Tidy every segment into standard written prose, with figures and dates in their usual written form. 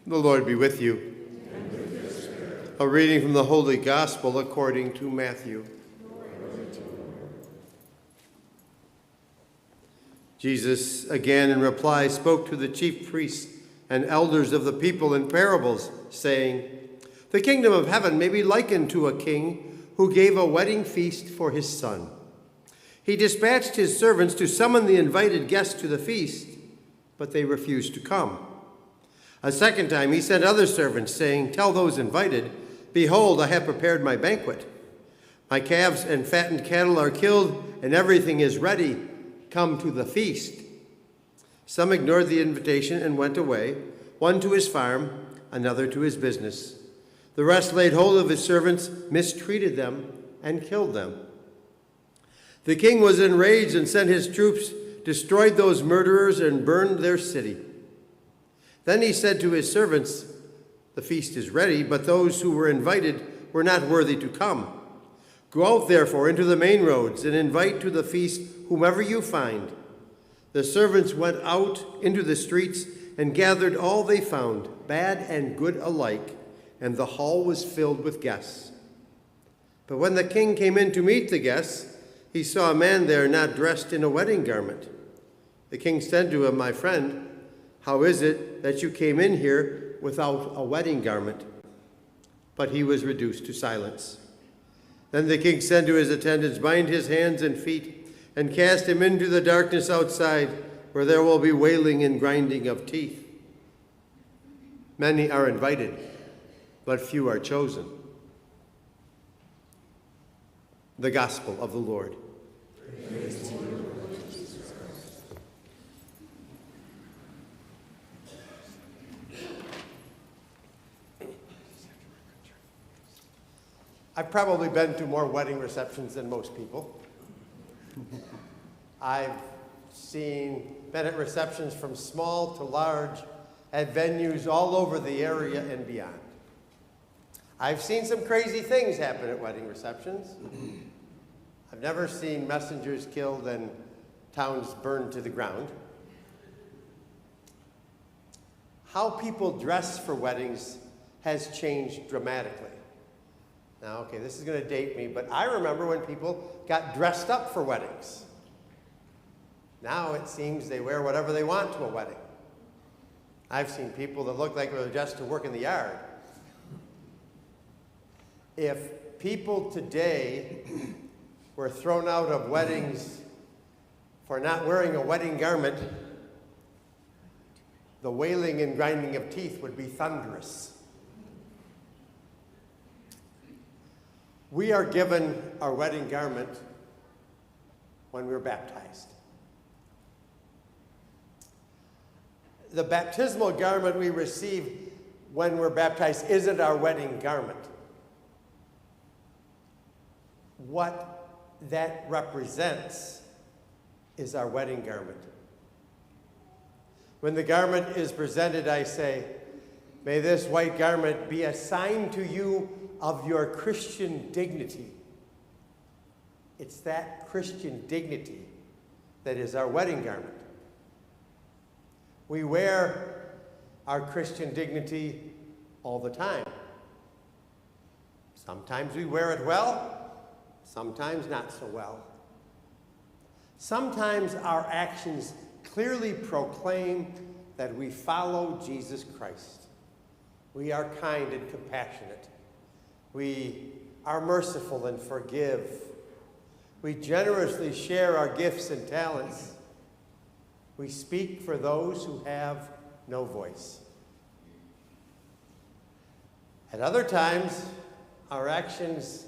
The Lord be with you. And with your spirit. A reading from the Holy Gospel according to Matthew. Jesus again in reply spoke to the chief priests and elders of the people in parables, saying, "The kingdom of heaven may be likened to a king who gave a wedding feast for his son. He dispatched his servants to summon the invited guests to the feast, but they refused to come. A second time he sent other servants, saying, 'Tell those invited, behold, I have prepared my banquet. My calves and fattened cattle are killed, and everything is ready. Come to the feast.' Some ignored the invitation and went away, one to his farm, another to his business. The rest laid hold of his servants, mistreated them, and killed them. The king was enraged and sent his troops, destroyed those murderers, and burned their city. Then he said to his servants, 'The feast is ready, but those who were invited were not worthy to come. Go out, therefore, into the main roads and invite to the feast whomever you find.' The servants went out into the streets and gathered all they found, bad and good alike, and the hall was filled with guests. But when the king came in to meet the guests, he saw a man there not dressed in a wedding garment. The king said to him, 'My friend, how is it that you came in here without a wedding garment?' But he was reduced to silence. Then the king said to his attendants, 'Bind his hands and feet and cast him into the darkness outside, where there will be wailing and grinding of teeth.' Many are invited, but few are chosen." The Gospel of the Lord. Praise to you, Lord Jesus Christ. I've probably been to more wedding receptions than most people. I've been at receptions from small to large, at venues all over the area and beyond. I've seen some crazy things happen at wedding receptions. I've never seen messengers killed and towns burned to the ground. How people dress for weddings has changed dramatically. Now, okay, this is going to date me, but I remember when people got dressed up for weddings. Now it seems they wear whatever they want to a wedding. I've seen people that look like they're dressed to work in the yard. If people today were thrown out of weddings for not wearing a wedding garment, the wailing and grinding of teeth would be thunderous. We are given our wedding garment when we're baptized. The baptismal garment we receive when we're baptized isn't our wedding garment. What that represents is our wedding garment. When the garment is presented, I say, "May this white garment be a sign to you of your Christian dignity." It's that Christian dignity that is our wedding garment. We wear our Christian dignity all the time. Sometimes we wear it well, sometimes not so well. Sometimes our actions clearly proclaim that we follow Jesus Christ. We are kind and compassionate. We are merciful and forgive. We generously share our gifts and talents. We speak for those who have no voice. At other times, our actions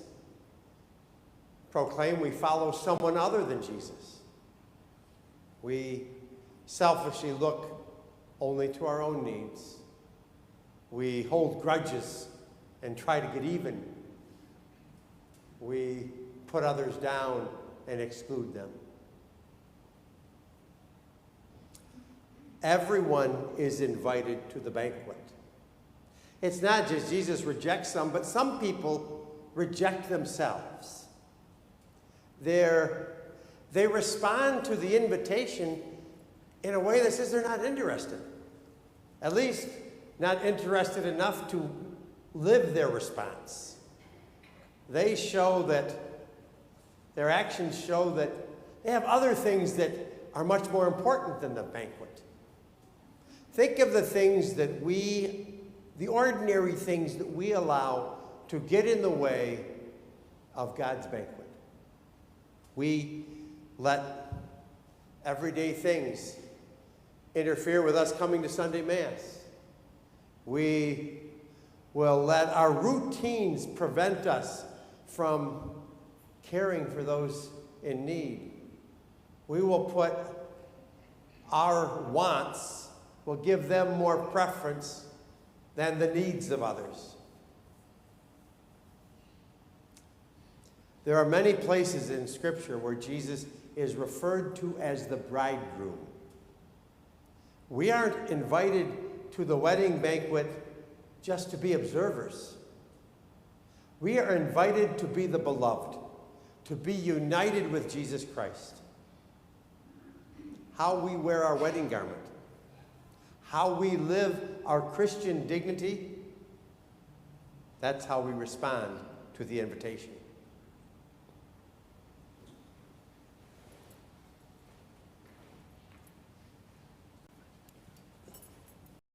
proclaim we follow someone other than Jesus. We selfishly look only to our own needs. We hold grudges and try to get even. We put others down and exclude them. Everyone is invited to the banquet. It's not just Jesus rejects some, but some people reject themselves. They respond to the invitation in a way that says they're not interested. At least not interested enough to live their response. They show that, their actions show that they have other things that are much more important than the banquet. Think of the things that the ordinary things that we allow to get in the way of God's banquet. We let everyday things interfere with us coming to Sunday Mass. We will let our routines prevent us from caring for those in need. We will put our wants, will give them more preference than the needs of others. There are many places in Scripture where Jesus is referred to as the bridegroom. We aren't invited to the wedding banquet just to be observers. We are invited to be the beloved, to be united with Jesus Christ. How we wear our wedding garment, how we live our Christian dignity, that's how we respond to the invitation.